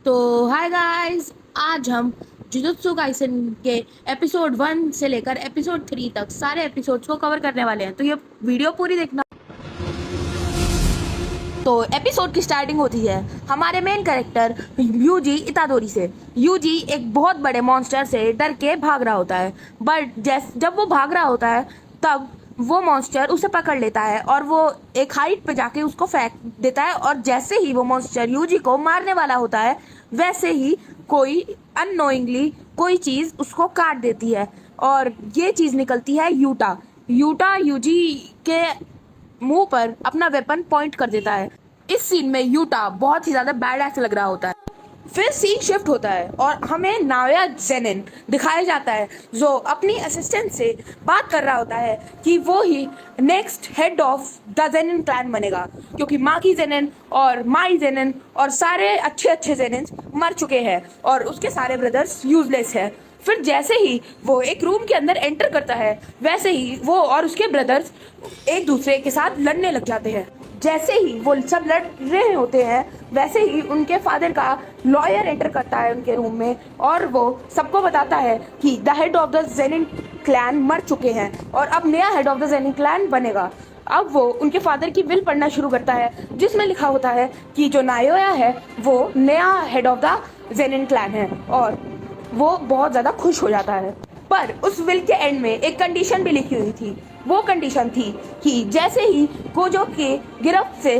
तो hi guys, आज हम जुजुत्सु काइसन के एपिसोड 1 से लेकर एपिसोड 3 तक सारे एपिसोड्स को कवर करने वाले हैं। तो ये वीडियो पूरी देखना। तो एपिसोड की स्टार्टिंग होती है हमारे मेन कैरेक्टर यूजी इतादोरी से। यूजी एक बहुत बड़े मॉन्स्टर से डर के भाग रहा होता है, बट जब वो भाग रहा होता है तब वो मॉन्स्टर उसे पकड़ लेता है और वो एक हाइट पे जाके उसको फेंक देता है। और जैसे ही वो मॉन्स्टर यूजी को मारने वाला होता है वैसे ही कोई अननोइंगली कोई चीज उसको काट देती है और ये चीज निकलती है यूटा। यूटा यूजी के मुंह पर अपना वेपन पॉइंट कर देता है। इस सीन में यूटा बहुत ही ज्यादा बैड एक्ट लग रहा होता है। फिर सीन शिफ्ट होता है और हमें नाओया जेनिन दिखाया जाता है जो अपनी असिस्टेंट से बात कर रहा होता है कि वो ही next head of the Zenin clan बनेगा, क्योंकि माकी जेनिन और माई जेनिन और सारे अच्छे अच्छे जेनिन मर चुके हैं और उसके सारे ब्रदर्स यूजलेस है। फिर जैसे ही वो एक रूम के अंदर एंटर करता है वैसे ही वो और उसके ब्रदर्स एक दूसरे के साथ लड़ने लग जाते हैं। जैसे ही वो सब लड़ रहे होते हैं वैसे ही उनके फादर का लॉयर एंटर करता है उनके रूम में और वो सबको बताता है कि the head of the Zenin clan मर चुके हैं और अब नया head of the Zenin clan बनेगा। अब वो उनके फादर की विल पढ़ना शुरू करता है जिसमें लिखा होता है कि जो नायोया है वो नया head of the Zenin clan है और वो बहुत ज़्यादा खुश हो जाता है। पर उस विल के एंड में एक कंडीशन भी लिखी हुई थी। वो कंडीशन थी कि जैसे ही गोजो के गिरफ्त से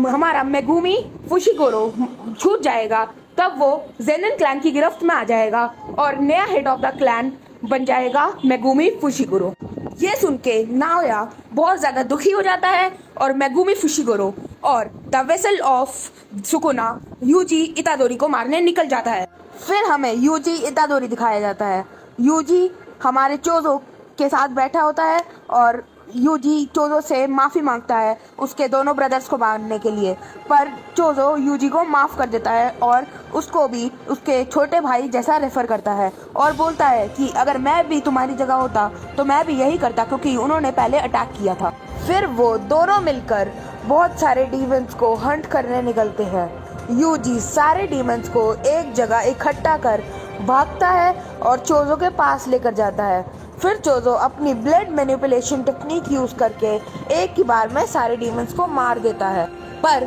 हमारा मेगुमी फुशिगोरो छूट जाएगा तब वो जेनिन क्लैन की गिरफ्त में आ जाएगा और नया हेड ऑफ द क्लैन बन जाएगा मेगुमी फुशिगोरो। ये सुन के नाओया बहुत ज़्यादा दुखी हो जाता है और मेगुमी फुशिगोरो और the vessel of Sukuna Yuji Itadori को मारने निकल जाता है। फिर हमें यूजी इतादोरी दिखाया जाता है। यूजी हमारे चोजो के साथ बैठा होता है और यूजी चोजो से माफ़ी मांगता है उसके दोनों ब्रदर्स को मारने के लिए, पर चोजो यूजी को माफ़ कर देता है और उसको भी उसके छोटे भाई जैसा रेफर करता है और बोलता है कि अगर मैं भी तुम्हारी जगह होता तो मैं भी यही करता, क्योंकि उन्होंने पहले अटैक किया था। फिर वो दोनों मिलकर बहुत सारे डीमंस को हंट करने निकलते हैं। यूजी सारे डीमंस को एक जगह इकट्ठा कर भागता है और चोजो के पास लेकर जाता है। फिर चोजो अपनी ब्लड मैनिपुलेशन टेक्निक यूज करके एक ही बार में सारे डीमंस को मार देता है, पर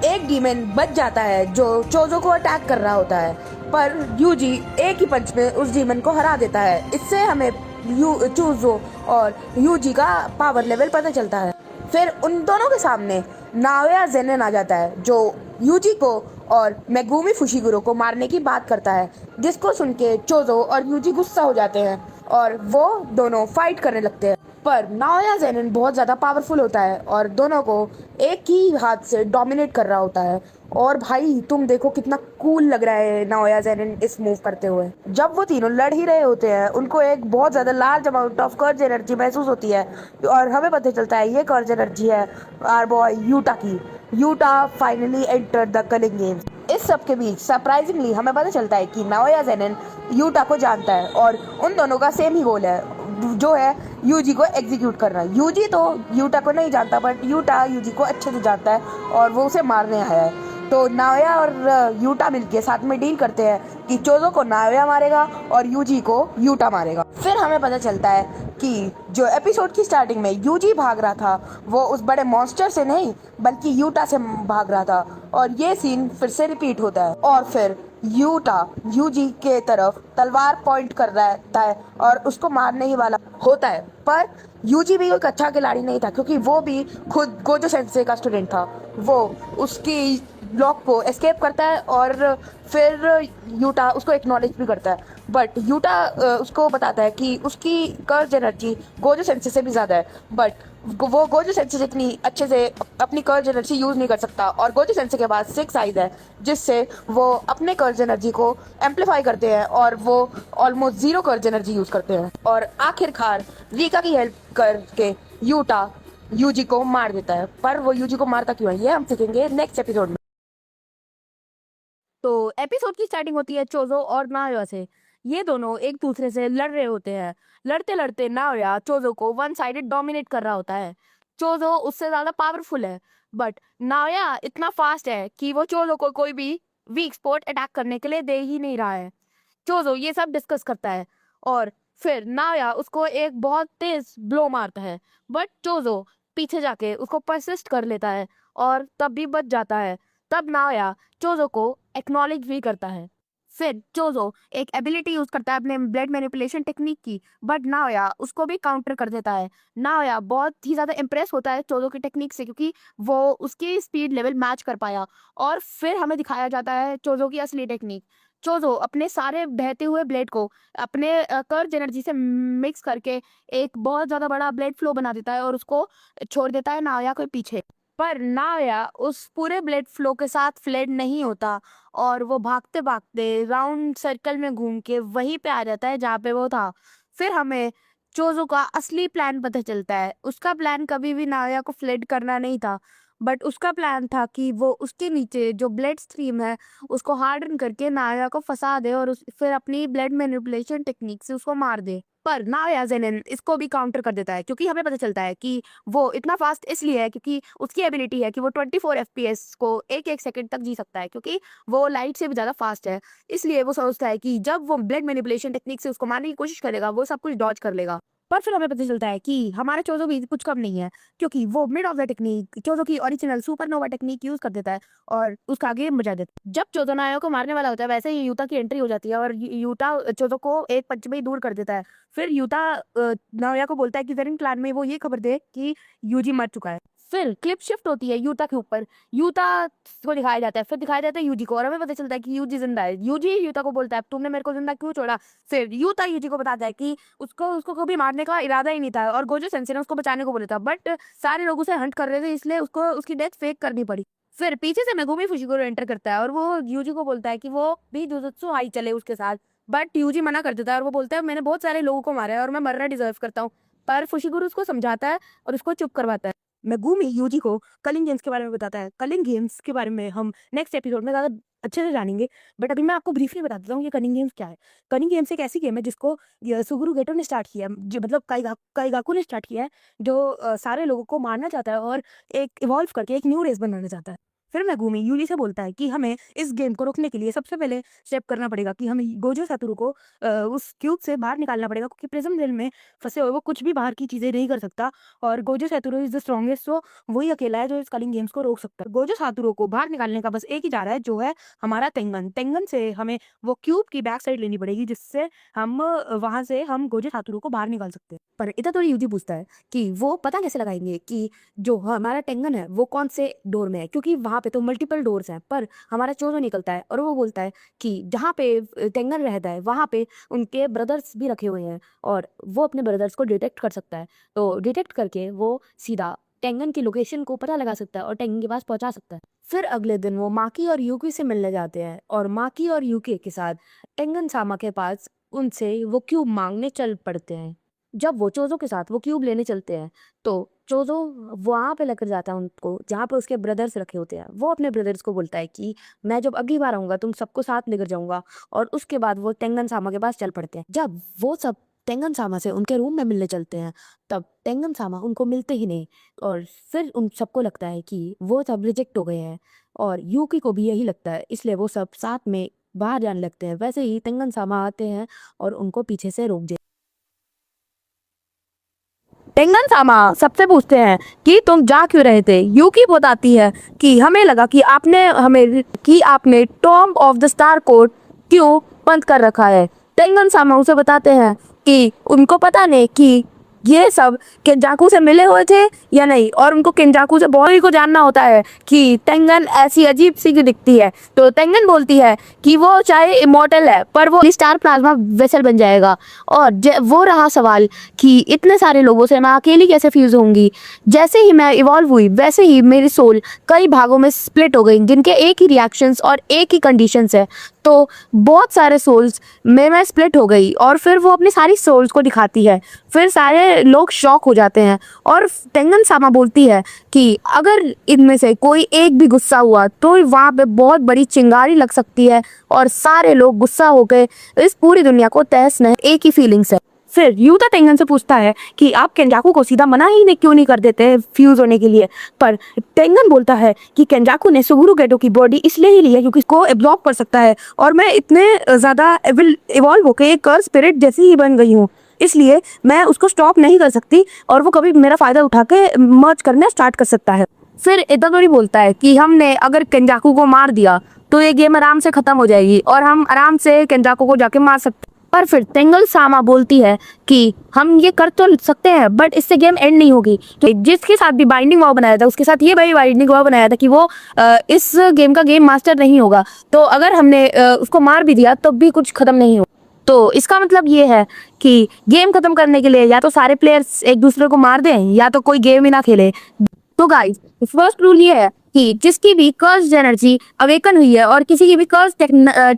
एक डीमन बच जाता है जो चोजो को अटैक कर रहा होता है, पर यूजी एक ही पंच में उस डीमन को हरा देता है। इससे हमें चोजो और यूजी का पावर लेवल पता चलता है। फिर उन दोनों के सामने नाओया जेनिन आ जाता है जो यूजी को और मेगुमी फुशिगुरो को मारने की बात करता है, जिसको सुन के चोजो और यूजी गुस्सा हो जाते हैं और वो दोनों फाइट करने लगते हैं। पर नाओया जेनिन बहुत ज़्यादा पावरफुल होता है और दोनों को एक ही हाथ से डोमिनेट कर रहा होता है। और भाई तुम देखो कितना कूल लग रहा है नाओया जेनिन इस मूव करते हुए। जब वो तीनों लड़ ही रहे होते हैं उनको एक बहुत ज़्यादा लार्ज अमाउंट ऑफ कर्ज एनर्जी महसूस होती है और हमें पता चलता है ये कर्ज एनर्जी है आर बॉय यूटा की। Yuta finally enter the culling games. इस सब के बीच सरप्राइजिंगली हमें पता चलता है कि नाओया जेनिन यूटा को जानता है और उन दोनों का सेम ही गोल है जो है यूजी को एग्जीक्यूट करना। यूजी तो यूटा को नहीं जानता बट यूटा यूजी को अच्छे से जानता है और वो उसे मारने आया है। तो नाओया और यूटा मिलके साथ में डील करते हैं कि चोजो को नाओया मारेगा और यूजी को यूटा मारेगा। फिर हमें पता चलता है कि जो एपिसोड की स्टार्टिंग में यूजी भाग रहा था वो उस बड़े मॉन्स्टर से नहीं बल्कि यूटा से भाग रहा था और ये सीन फिर से रिपीट होता है और फिर यूटा यूजी के तरफ तलवार पॉइंट कर रहा है और उसको मारने ही वाला होता है, पर यूजी भी एक अच्छा खिलाड़ी नहीं था क्योंकि वो भी खुद गोजो सेंसे का स्टूडेंट था। वो उसकी ब्लॉक को एस्केप करता है और फिर यूटा उसको एक्नॉलेज भी करता है, बट यूटा उसको बताता है कि उसकी कर्ज एनर्जी गोजो सेंसे से भी ज़्यादा है, बट वो गोजो सेंसे जितनी अच्छे से अपनी कर्ज एनर्जी यूज़ नहीं कर सकता और गोजो सेंसे के पास 6 आइज है जिससे वो अपने कर्ज एनर्जी को एम्पलीफाई करते हैं और वो ऑलमोस्ट 0 कर्ज एनर्जी यूज़ करते हैं और आखिरकार रीका की हेल्प करके यूटा यूजी को मार देता है। पर वो यूजी को मारता क्यों है ये हम सीखेंगे नेक्स्ट एपिसोड में। तो एपिसोड की स्टार्टिंग होती है चोजो और नाओया से। ये दोनों एक दूसरे से लड़ रहे होते हैं। लड़ते लड़ते नाओया चोजो को वन साइडेड डोमिनेट कर रहा होता है। चोजो उससे ज्यादा पावरफुल है बट नाओया इतना फास्ट है कि वो चोजो को कोई भी वीक स्पॉट अटैक करने के लिए दे ही नहीं रहा है। चोजो ये सब डिस्कस करता है और फिर नाया उसको एक बहुत तेज ब्लो मारता है, बट चोजो पीछे जाके उसको परसिस्ट कर लेता है और तब भी बच जाता है। तब नाया चोजो को एक्नॉलेज भी करता है। फिर चोजो एक एबिलिटी यूज करता है अपने ब्लड मैनिपुलेशन टेक्निक की, बट नाया उसको भी काउंटर कर देता है। नाया बहुत ही ज्यादा इम्प्रेस होता है चोजो की टेक्निक से, क्योंकि वो उसकी स्पीड लेवल मैच कर पाया। और फिर हमें दिखाया जाता है चोजो की असली टेक्निक। चोजो अपने सारे बहते हुए ब्लेड को अपने कर्ज एनर्जी से मिक्स करके एक बहुत ज्यादा बड़ा ब्लेड फ्लो बना देता है और उसको छोड़ देता है नाया के पीछे। पर नाया उस पूरे ब्लेड फ्लो के साथ फ्लेड नहीं होता और वो भागते भागते राउंड सर्कल में घूम के वहीं पे आ जाता है जहाँ पे वो था। फिर हमें चोजो का असली प्लान पता चलता है। उसका प्लान कभी भी नाया को फ्लेड करना नहीं था, बट उसका प्लान था कि वो उसके नीचे जो ब्लड स्ट्रीम है उसको हार्डन करके नाया को फंसा दे और फिर अपनी ब्लड मैनिपुलेशन टेक्निक से उसको मार दे। पर नाया जेनिन इसको भी काउंटर कर देता है, क्योंकि हमें पता चलता है कि वो इतना फास्ट इसलिए है क्योंकि उसकी एबिलिटी है कि वो 24 FPS को एक एक सेकंड तक जी सकता है, क्योंकि वो लाइट से भी ज़्यादा फास्ट है। इसलिए वो सोचता है कि जब वो ब्लड मैनिपुलेशन टेक्निक से उसको मारने की कोशिश करेगा वो सब कुछ डॉज कर लेगा। पर फिर हमें पता चलता है कि हमारा चोजो भी कुछ कम नहीं है, क्योंकि वो मिड ऑफ द टेक्निक चोजो की ओरिजिनल सुपरनोवा टेक्निक यूज कर देता है और उसका गेम बजा देता है। जब चोजो नाया को मारने वाला होता है वैसे ही यूता की एंट्री हो जाती है और यूता चोजो को एक पंच में ही दूर कर देता है। फिर यूता नाया को बोलता है कि जेनिन क्लान में वो ये खबर दे कि यूजी मर चुका है। फिर क्लिप शिफ्ट होती है यूता के ऊपर। यूता को दिखाया जाता है, फिर दिखाया जाता है यूजी को, और हमें पता चलता है कि यूजी जिंदा है। यूजी यूता को बोलता है तुमने मेरे को जिंदा क्यों छोड़ा। फिर यूता यूजी को बताता है कि उसको उसको कभी मारने का इरादा ही नहीं था और गोजो सेंसेई ने उसको बचाने को बोला था, बट सारे लोग उसे हंट कर रहे थे इसलिए उसको उसकी डेथ फेक करनी पड़ी। फिर पीछे से मेगुमी फुशिगुरो एंटर करता है और वो यूजी को बोलता है कि वो भी जुजुत्सु हाई चले उसके साथ, बट यूजी मना कर देता है और वो बोलता है मैंने बहुत सारे लोगों को मारा है और मैं मरना डिजर्व करता हूँ। पर फुशिगुरो उसको समझाता है और उसको चुप करवाता है। मेगुमी यूजी को कलिंग गेम्स के बारे में बताता है। कलिंग गेम्स के बारे में हम नेक्स्ट एपिसोड में ज़्यादा अच्छे से जानेंगे, बट अभी मैं आपको ब्रीफली बता देता हूँ ये कलिंग गेम्स क्या है। कलिंग गेम्स एक ऐसी गेम है जिसको सुगुरु गेटो ने स्टार्ट किया है, जो मतलब काइगाकू ने स्टार्ट किया है, जो सारे लोगों को मारना चाहता है और एक इवॉल्व करके एक न्यू रेस बनाना चाहता है। फिर मेगुमी यूजी से बोलता है कि हमें इस गेम को रोकने के लिए सबसे पहले स्टेप करना पड़ेगा कि हमें गोजो सातोरू को उस क्यूब से बाहर निकालना पड़ेगा, क्योंकि प्रिज्म जेल में फंसे हुए वो कुछ भी बाहर की चीज़ें नहीं कर सकता और Gojo Satoru is the strongest, so वही अकेला है जो इस कलिंग गेम्स को रोक सकता है। गोजो सातोरू को बाहर निकालने का बस एक ही चारा है, जो है हमारा टेंगन। टेंगन से हमें वो क्यूब की बैक साइड लेनी पड़ेगी, जिससे हम वहां से हम गोजो सातोरू को बाहर निकाल सकते हैं। पर इतना तो यूजी पूछता है कि वो पता कैसे लगाएंगे कि जो हमारा टेंगन है वो कौन से डोर में है, क्योंकि वहां पे तो मल्टीपल डोर्स हैं। पर हमारा चोजो निकलता है और वो बोलता है कि जहाँ पे टेंगन रहता है वहां पे उनके ब्रदर्स भी रखे हुए हैं और वो अपने ब्रदर्स को डिटेक्ट कर सकता है। तो डिटेक्ट करके वो सीधा टेंगन की लोकेशन को पता लगा सकता है और टेंगन के पास पहुंचा सकता है। फिर अगले दिन वो माकी और यूकी से मिलने जाते हैं और माकी और यूकी के साथ टेंगन सामा के पास उनसे वो क्यूब मांगने चल पड़ते हैं। जब वो चोजो के साथ वो क्यूब लेने चलते हैं तो चोजो वहां पे लेकर जाता है उनको जहाँ पे उसके ब्रदर्स रखे होते हैं। वो अपने ब्रदर्स को बोलता है कि मैं जब अगली बार आऊंगा तुम सबको साथ लेकर जाऊंगा, और उसके बाद वो टेंगन सामा के पास चल पड़ते हैं। जब वो सब टेंगन सामा से उनके रूम में मिलने चलते हैं तब टेंगन सामा उनको मिलते ही नहीं और फिर उन सबको लगता है कि वो सब रिजेक्ट हो गए हैं और यूकी को भी यही लगता है, इसलिए वो सब साथ में बाहर जाने लगते हैं। वैसे ही टेंगन सामा आते हैं और उनको पीछे से रोक देते। टेंगन सामा सबसे पूछते हैं कि तुम जा क्यों रहे थे। यूकी बताती है कि हमें लगा कि आपने tomb of the star code क्यों बंद कर रखा है। टेंगन सामा उसे बताते हैं कि उनको पता नहीं कि ये सब केंजाकू से मिले हुए थे या नहीं, और उनको केंजाकू से बहुत ही को जानना होता है कि टेंगन ऐसी अजीब सी क्यों दिखती है। तो टेंगन बोलती है कि वो चाहे इमॉर्टल है पर वो स्टार प्लाज्मा वेसल बन जाएगा। और वो रहा सवाल कि इतने सारे लोगों से मैं अकेली कैसे फ्यूज होंगी। जैसे ही मैं इवॉल्व हुई वैसे ही मेरी सोल कई भागों में स्प्लिट हो गई, जिनके एक ही रिएक्शंस और एक ही कंडीशंस है। तो बहुत सारे सोल्स में मैं स्प्लिट हो गई और फिर वो अपनी सारी सोल्स को दिखाती है। फिर सारे लोग शॉक हो जाते हैं और टेंगन सामा बोलती है कि अगर इनमें से कोई एक भी गुस्सा हुआ तो वहाँ पे बहुत बड़ी चिंगारी लग सकती है और सारे लोग गुस्सा होकर इस पूरी दुनिया को तहस नहस एक ही फीलिंग्स है। फिर यूता टेंगन से पूछता है कि आप केंजाकू को सीधा मना ही क्यों नहीं कर देते फ्यूज होने के लिए, पर टेंगन बोलता है कि केंजाकू ने सुगुरु गेटो की बॉडी इसलिए ही ली है क्योंकि इसको एब्जॉर्ब कर सकता है और मैं इतने ज़्यादा इवॉल्व होकर एक कर्स स्पिरिट जैसी ही बन गई हूँ, इसलिए मैं उसको स्टॉप नहीं कर सकती और वो कभी मेरा फ़ायदा उठा के मर्ज करना स्टार्ट कर सकता है। फिर इतादोरी बोलता है कि हमने अगर केंजाकू को मार दिया तो ये गेम आराम से खत्म हो जाएगी और हम आराम से केंजाकू को जाके मार सकते हैं। पर फिर तेंगल सामा बोलती है कि हम ये कर तो सकते हैं बट इससे गेम एंड नहीं होगी। तो जिसके साथ भी बाइंडिंग वॉव बनाया था उसके साथ ये भाई बाइंडिंग वॉव बनाया था कि वो इस गेम का गेम मास्टर नहीं होगा, तो अगर हमने उसको मार भी दिया तब भी कुछ खत्म नहीं होगा। तो इसका मतलब ये है कि गेम खत्म करने के लिए या तो सारे प्लेयर्स एक दूसरे को मार दें या तो कोई गेम ही ना खेले। तो गाइस फर्स्ट रूल ये है कि जिसकी भी कर्स्ड एनर्जी अवेकन हुई है और किसी की भी कर्स्ड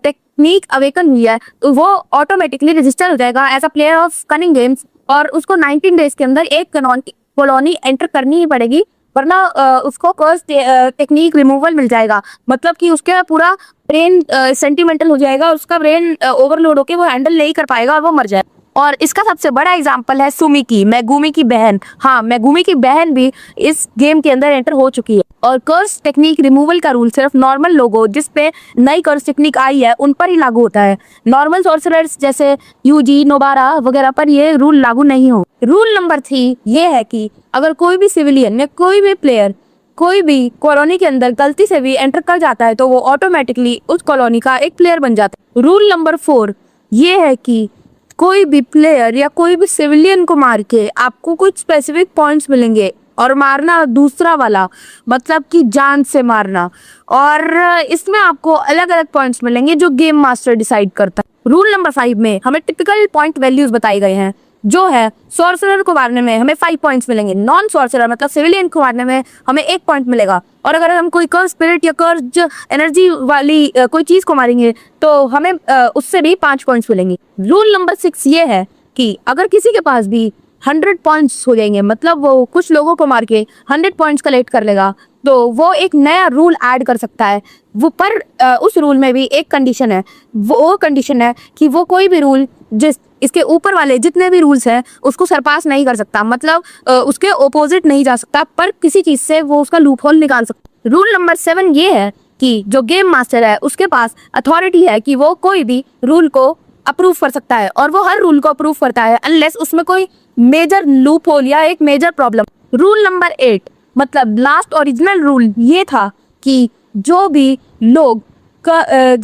टेक्निक अवेकन हुई है तो वो ऑटोमेटिकली रजिस्टर हो जाएगा as a player of culling games और उसको 19 डेज के अंदर एक कॉलोनी एंटर करनी ही पड़ेगी, वरना उसको कर्स्ड टेक्निक रिमूवल मिल जाएगा। मतलब कि उसके पूरा ब्रेन सेंटिमेंटल हो जाएगा, उसका ब्रेन ओवरलोड होके वो हैंडल नहीं कर पाएगा और वो मर जाएगा। और इसका सबसे बड़ा एग्जांपल है सुमी की, मेगुमी की बहन। हाँ, मेगुमी की बहन भी इस गेम के अंदर एंटर हो चुकी है। और कर्स टेक्निक रिमूवल का रूल सिर्फ नॉर्मल लोगों जिसपे नई कर्स टेक्निक आई है उन पर ही लागू होता है। नॉर्मल सॉर्सरर्स जैसे यूजी, नोबारा वगैरह पर ये रूल लागू नहीं हो। रूल नंबर 3 ये है कि अगर कोई भी सिविलियन या कोई भी प्लेयर कोई भी कॉलोनी के अंदर गलती से भी एंटर कर जाता है तो वो ऑटोमेटिकली उस कॉलोनी का एक प्लेयर बन जाता है। रूल नंबर 4 ये है कि कोई भी प्लेयर या कोई भी सिविलियन को मार के आपको कुछ स्पेसिफिक पॉइंट्स मिलेंगे और मारना दूसरा वाला मतलब कि जान से मारना, और इसमें आपको अलग अलग पॉइंट्स मिलेंगे जो गेम मास्टर डिसाइड करता है। रूल नंबर 5 में हमें टिपिकल पॉइंट वैल्यूज बताए गए हैं, जो है सॉर्सरर को मारने में हमें 5 पॉइंट्स मिलेंगे, नॉन सॉर्सरर मतलब सिविलियन को मारने में हमें 1 पॉइंट मिलेगा, और अगर हम कोई कर्स स्पिरिट या कर्स एनर्जी वाली कोई चीज को मारेंगे तो हमें उससे भी 5 पॉइंट्स मिलेंगे। रूल नंबर 6 ये है कि अगर किसी के पास भी 100 पॉइंट्स हो जाएंगे, मतलब वो कुछ लोगों को मार के 100 पॉइंट्स कलेक्ट कर लेगा, तो वो एक नया रूल ऐड कर सकता है। वो पर उस रूल में भी एक कंडीशन है, वो कंडीशन है कि वो कोई भी रूल जिस इसके ऊपर वाले जितने भी रूल्स हैं उसको सरपास नहीं कर सकता, मतलब उसके ओपोजिट नहीं जा सकता, पर किसी चीज से वो उसका लूप होल निकाल सकता। रूल नंबर 7 ये है कि जो गेम मास्टर है उसके पास अथॉरिटी है कि वो कोई भी रूल को अप्रूव कर सकता है, और वो हर रूल को अप्रूव करता है अनलेस उसमें कोई मेजर लूप होल या एक मेजर प्रॉब्लम। रूल नंबर 8 मतलब लास्ट ओरिजिनल रूल ये था कि जो भी लोग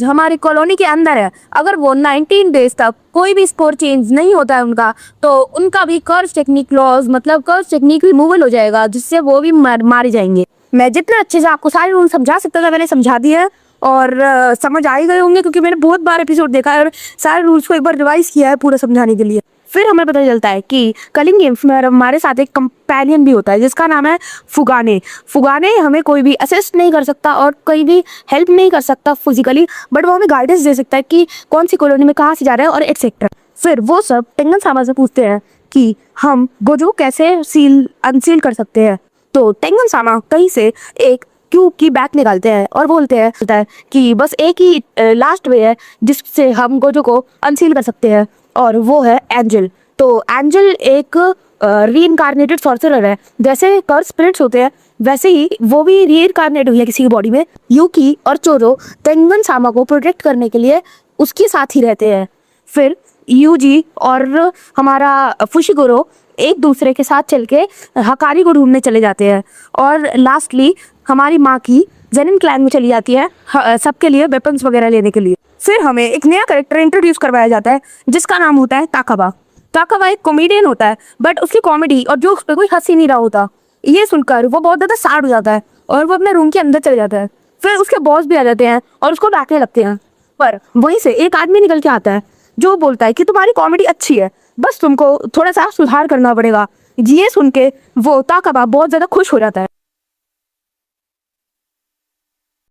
हमारी कॉलोनी के अंदर है, अगर वो 19 डेज तक कोई भी स्कोर चेंज नहीं होता है उनका, तो उनका भी कर्स टेक्निक लॉज मतलब कर्स टेक्निक रिमूवल हो जाएगा, जिससे वो भी मारे जाएंगे। मैं जितना अच्छे से आपको सारे रूल समझा सकता था मैंने समझा दिया है, और समझ आ ही गए होंगे क्योंकि मैंने बहुत बार एपिसोड देखा है और सारे रूल्स को एक बार रिवाइज किया है पूरा समझाने के लिए। फिर हमें पता चलता है कि कलिंग गेम्स में हमारे साथ एक कंपेनियन भी होता है जिसका नाम है फुगाने। फुगाने हमें कोई भी असिस्ट नहीं कर सकता और कोई भी हेल्प नहीं कर सकता फिजिकली, बट वो हमें गाइडेंस दे सकता है कि कौन सी कॉलोनी में कहाँ से जा रहा है और एटसेट्रा। फिर वो सब टेंगन सामा से पूछते हैं कि हम गोजो कैसे अनसील कर सकते हैं, तो टेंगन सामा कहीं से एक क्यूब की बैग निकालते हैं और बोलते हैं कि बस एक ही लास्ट वे है जिससे हम गोजो को अनसील कर सकते हैं, और वो है एंजल। तो एंजल एक रीइनकार्नेटेड सॉर्सरर है, जैसे कर्स स्पिरिट्स होते हैं वैसे ही वो भी रीइनकार्नेट हुई है किसी की बॉडी में। यूकी और चोरो टेंगन सामा को प्रोटेक्ट करने के लिए उसके साथ ही रहते हैं। फिर यूजी और हमारा फुशिगोरो एक दूसरे के साथ चल के हकारी को ढूंढने चले जाते हैं, और लास्टली हमारी माँ की जेनिन क्लैन में चली जाती है सबके लिए वेपन्स वगैरह लेने के लिए। फिर हमें एक नया कैरेक्टर इंट्रोड्यूस करवाया जाता है जिसका नाम होता है ताकाबा। ताकाबा एक कॉमेडियन होता है, बट उसकी कॉमेडी और जो उस पर कोई हंस ही नहीं रहा होता, ये सुनकर वो बहुत ज़्यादा सैड हो जाता है और वो अपने रूम के अंदर चले जाता है। फिर उसके बॉस भी आ जाते हैं और उसको डांटने लगते हैं, पर वहीं से एक आदमी निकल के आता है जो बोलता है कि तुम्हारी कॉमेडी अच्छी है, बस तुमको थोड़ा सा सुधार करना पड़ेगा। ये सुन के वो ताकाबा बहुत ज़्यादा खुश हो जाता है।